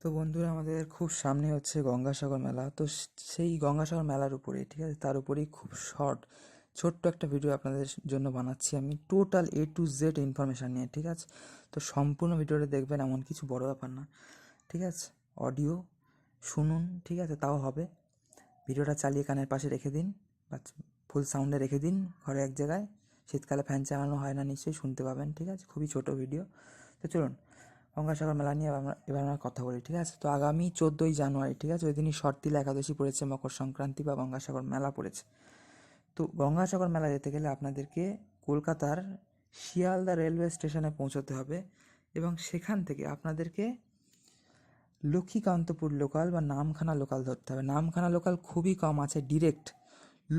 তো বন্ধুরা, আমাদের খুব সামনে হচ্ছে গঙ্গাসাগর মেলা। তো সেই গঙ্গাসাগর মেলার উপরে, ঠিক আছে, তার উপরেই খুব ছোট্ট একটা ভিডিও আপনাদের জন্য বানাচ্ছি আমি, total A to Z information নিয়ে, ঠিক আছে। তো সম্পূর্ণ ভিডিওটা দেখবেন, এমন কিছু বড় ব্যাপার না, ঠিক আছে। অডিও শুনুন, ঠিক আছে, তাও হবে। ভিডিওটা চালিয়ে কানের পাশে রেখে দিন বা ফুল সাউন্ডে রেখে দিন ঘরে এক জায়গায়। শীতকালে ফ্যান চালানো হয় না, নিশ্চয়ই শুনতে পাবেন, ঠিক আছে। খুবই ছোট ভিডিও। তো চলুন, গঙ্গাসাগর মেলা নিয়ে এবার আমরা কথা বলি, ঠিক আছে। তো আগামী 14ই জানুয়ারি, ঠিক আছে, ওই দিনই শর্তিলা একাদশী পড়েছে, মকর সংক্রান্তি বা গঙ্গাসাগর মেলা পড়েছে। তো গঙ্গাসাগর মেলা যেতে গেলে আপনাদেরকে কলকাতার শিয়ালদা রেলওয়ে স্টেশনে পৌঁছতে হবে, এবং সেখান থেকে আপনাদেরকে লক্ষ্মীকান্তপুর লোকাল বা নামখানা লোকাল ধরতে হবে। নামখানা লোকাল খুবই কম আছে ডিরেক্ট,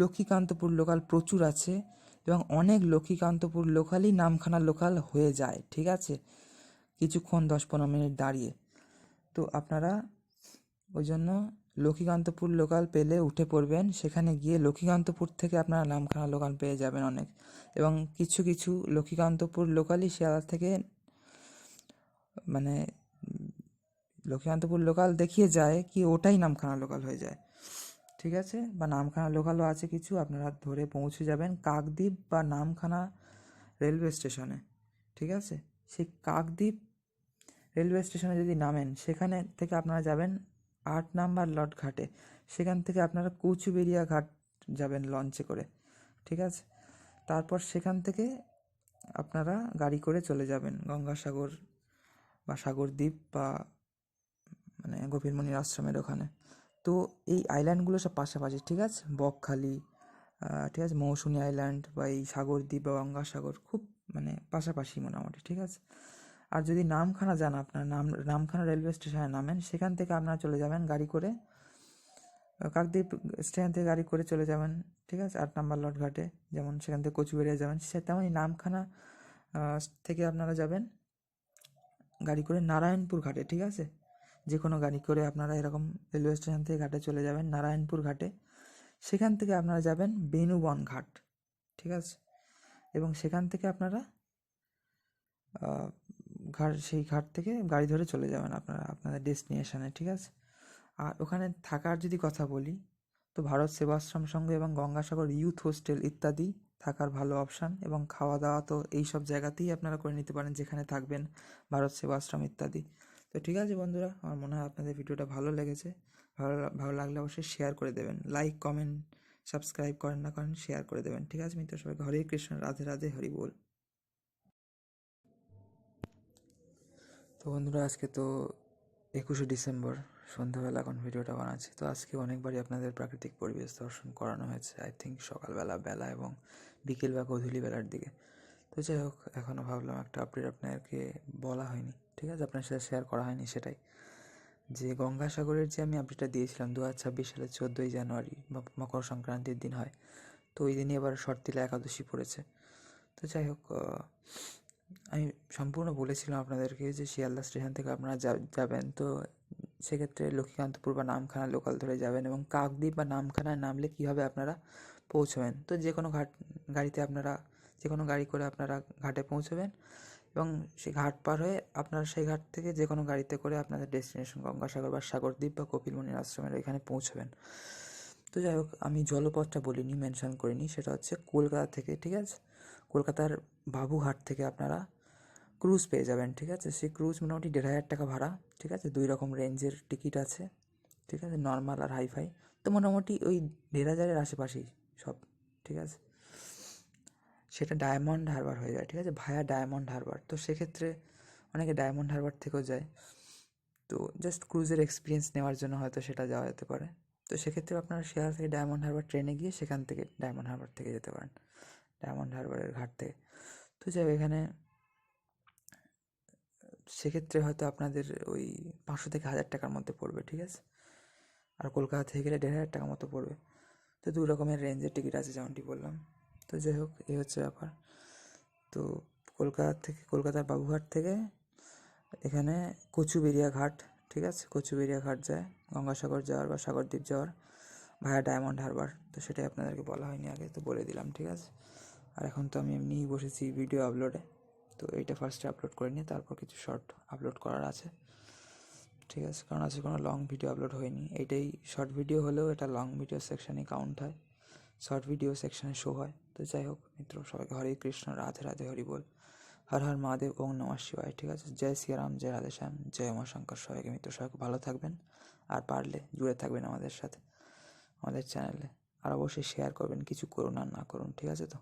লক্ষ্মীকান্তপুর লোকাল প্রচুর আছে, এবং অনেক লক্ষ্মীকান্তপুর লোকালই নামখানা লোকাল হয়ে যায়, ঠিক আছে, কিছুক্ষণ 10-15 মিনিট দাঁড়িয়ে। তো আপনারা ওই জন্য লক্ষ্মীকান্তপুর লোকাল পেলে উঠে পড়বেন, সেখানে গিয়ে লক্ষ্মীকান্তপুর থেকে আপনারা নামখানা লোকাল পেয়ে যাবেন অনেক, এবং কিছু কিছু লক্ষ্মীকান্তপুর লোকালই শিয়ালদা থেকে মানে লক্ষ্মীকান্তপুর লোকাল দেখিয়ে যায় কি ওটাই নামখানা লোকাল হয়ে যায়, ঠিক আছে। বা নামখানা লোকালও আছে কিছু, আপনারা ধরে পৌঁছে যাবেন কাকদ্বীপ বা নামখানা রেলওয়ে স্টেশনে, ঠিক আছে। সেই কাকদ্বীপ রেলওয়ে স্টেশনে যদি নামেন, সেখানে থেকে আপনারা যাবেন 8 নম্বর লট ঘাটে। সেখান থেকে আপনারা কুচবেড়িয়া ঘাট যাবেন লঞ্চে করে, ঠিক আছে। তারপর সেখান থেকে আপনারা গাড়ি করে চলে যাবেন গঙ্গাসাগর বা সাগরদ্বীপ বা গভীরমণির আশ্রমের ওখানে। তো এই আইল্যান্ডগুলো সব পাশাপাশি, ঠিক আছে। বকখালি, ঠিক আছে, মৌসুনী আইল্যান্ড বা এই সাগরদ্বীপ বা গঙ্গাসাগর খুব পাশাপাশি মোটামুটি, ঠিক আছে। আর যদি নামখানা যান, আপনার নামখানা রেলওয়ে স্টেশনে নামেন, সেখান থেকে আপনারা চলে যাবেন গাড়ি করে কাকদ্বীপ স্টেশন থেকে গাড়ি করে চলে যাবেন, ঠিক আছে, 8 নম্বর লট ঘাটে। যেমন সেখান থেকে কচুবেড়িয়া যাবেন, সে তেমনই নামখানা থেকে আপনারা যাবেন গাড়ি করে নারায়ণপুর ঘাটে, ঠিক আছে। যে কোনো গাড়ি করে আপনারা এরকম রেলওয়ে স্টেশন থেকে ঘাটে চলে যাবেন নারায়ণপুর ঘাটে। সেখান থেকে আপনারা যাবেন বেনুবন ঘাট, ঠিক আছে, এবং সেখান থেকে আপনারা সেই ঘাট থেকে গাড়ি ধরে চলে যাবেন আপনারা আপনাদের ডেস্টিনেশনে, ঠিক আছে। আর ওখানে থাকার যদি কথা বলি, তো ভারত সেবাশ্রম সংঘ এবং গঙ্গাসাগর ইউথ হোস্টেল ইত্যাদি থাকার ভালো অপশান, এবং খাওয়া দাওয়া তো এই সব জায়গাতেই আপনারা করে নিতে পারেন যেখানে থাকবেন, ভারত সেবাশ্রম ইত্যাদি। তো ঠিক আছে বন্ধুরা, আমার মনে হয় আপনাদের ভিডিওটা ভালো লেগেছে। ভালো লাগলে অবশ্যই শেয়ার করে দেবেন, লাইক কমেন্ট সাবস্ক্রাইব করেন না করেন শেয়ার করে দেবেন, ঠিক আছে মিত্র। সবাইকে হরে কৃষ্ণ, রাধে রাধে, হরি বল। তো বন্ধুরা, আজকে তো 21শে ডিসেম্বর, সন্ধ্যাবেলা এখন ভিডিওটা বানাচ্ছি। তো আজকে অনেকবারই আপনাদের প্রাকৃতিক পরিবেশ দর্শন করানো হয়েছে, আই থিঙ্ক সকালবেলা এবং বিকেল বা গধূলি বেলার দিকে। তো যাই হোক, এখনও ভাবলাম একটা আপডেট আপনাদেরকে বলা হয়নি, ঠিক আছে, আপনার সাথে শেয়ার করা হয়নি, সেটাই যে গঙ্গাসাগরের যে আমি আপডেটটা দিয়েছিলাম 2026 সালের 14ই জানুয়ারি মকর সংক্রান্তির দিন হয়। তো ওই দিনই এবার শর্তিলা একাদশী পড়েছে। তো যাই হোক, আমি সম্পূর্ণ বলেছিলাম আপনাদেরকে যে শিয়ালদা স্টেশন থেকে আপনারা যাবেন, তো সেক্ষেত্রে লক্ষ্মীকান্তপুর বা নামখানা লোকাল ধরে যাবেন, এবং কাকদ্বীপ বা নামখানায় নামলে কী হবে, আপনারা পৌঁছবেন। তো যে কোনো গাড়িতে আপনারা যে কোনো গাড়ি করে আপনারা ঘাটে পৌঁছবেন, এবং সেই ঘাট পার হয়ে আপনারা সেই ঘাট থেকে যে কোনো গাড়িতে করে আপনাদের ডেস্টিনেশন গঙ্গাসাগর বা সাগরদ্বীপ বা কপিলমুনির আশ্রমের এখানে পৌঁছবেন। তো যাই হোক, আমি জলপথটা বলিনি, মেনশন করিনি, সেটা হচ্ছে কলকাতা থেকে, ঠিক আছে। কলকাতার বাবুঘাট থেকে আপনারা ক্রুজ পেয়ে যাবেন, ঠিক আছে। সেই ক্রুজ মোটামুটি 1,500 টাকা ভাড়া, ঠিক আছে। 2 রকম রেঞ্জের টিকিট আছে, ঠিক আছে, নর্মাল আর হাইফাই। তো মোটামুটি ওই 1,500-এর আশেপাশেই সব, ঠিক আছে। সেটা ডায়মন্ড হারবার হয়ে যায়, ঠিক আছে, ভায়া ডায়মন্ড হারবার। তো সেক্ষেত্রে অনেকে ডায়মন্ড হারবার থেকেও যায়। তো জাস্ট ক্রুজের এক্সপিরিয়েন্স নেওয়ার জন্য হয়তো সেটা যাওয়া যেতে পারে। তো সেক্ষেত্রে আপনারা শিয়ালদা থেকে ডায়মন্ড হারবার ট্রেনে গিয়ে সেখান থেকে ডায়মন্ড হারবার থেকে যেতে পারেন, ডায়মন্ড হারবারের ঘাট থেকে। তো যাই হোক, এখানে সেক্ষেত্রে হয়তো আপনাদের ওই 500 থেকে 1,000 টাকার মধ্যে পড়বে, ঠিক আছে। আর কলকাতা থেকে গেলে 1,500 টাকা মতো পড়বে। তো 2 রকমের রেঞ্জের টিকিট আছে, যেমনটি বললাম। তো যাই হোক, এই হচ্ছে ব্যাপার। তো কলকাতার বাবুঘাট থেকে এখানে কচুবেড়িয়া ঘাট, ঠিক আছে, কচুবেড়িয়া ঘাট যায় গঙ্গাসাগর যাওয়ার বা সাগরদ্বীপ যাওয়ার ভায়া ডায়মন্ড হারবার। তো সেটাই আপনাদেরকে বলা হয়নি আগে, তো বলে দিলাম, ঠিক আছে। আর এখন তো আমি এমনিই বসেছি ভিডিও আপলোডে, তো এইটা ফার্স্টে আপলোড করে নিয়ে তারপর কিছু শর্ট আপলোড করার আছে। ঠিক আছে, কারণ আজকে কোনো লং ভিডিও আপলোড হয়নি, এইটাই শর্ট ভিডিও হলেও এটা লং ভিডিও সেকশানে কাউন্ট হয়, শর্ট ভিডিও সেকশানে শো হয়। তো যাই হোক মিত্র, সবাইকে হরে কৃষ্ণ, রাধে রাধে, হরি বল, হর হর মহাদেব, ওম নমঃ শিবায়। ঠিক আছে, জয় শ্রীরাম, জয় রাধে শ্যাম, জয় উমাশঙ্কর। সবাইকে মিত্র, সবাইকে ভালো থাকবেন, আর পারলে জুড়ে থাকবেন আমাদের সাথে, আমাদের চ্যানেলে, আর অবশ্যই শেয়ার করবেন, কিছু করুন আর না করুন, ঠিক আছে তো।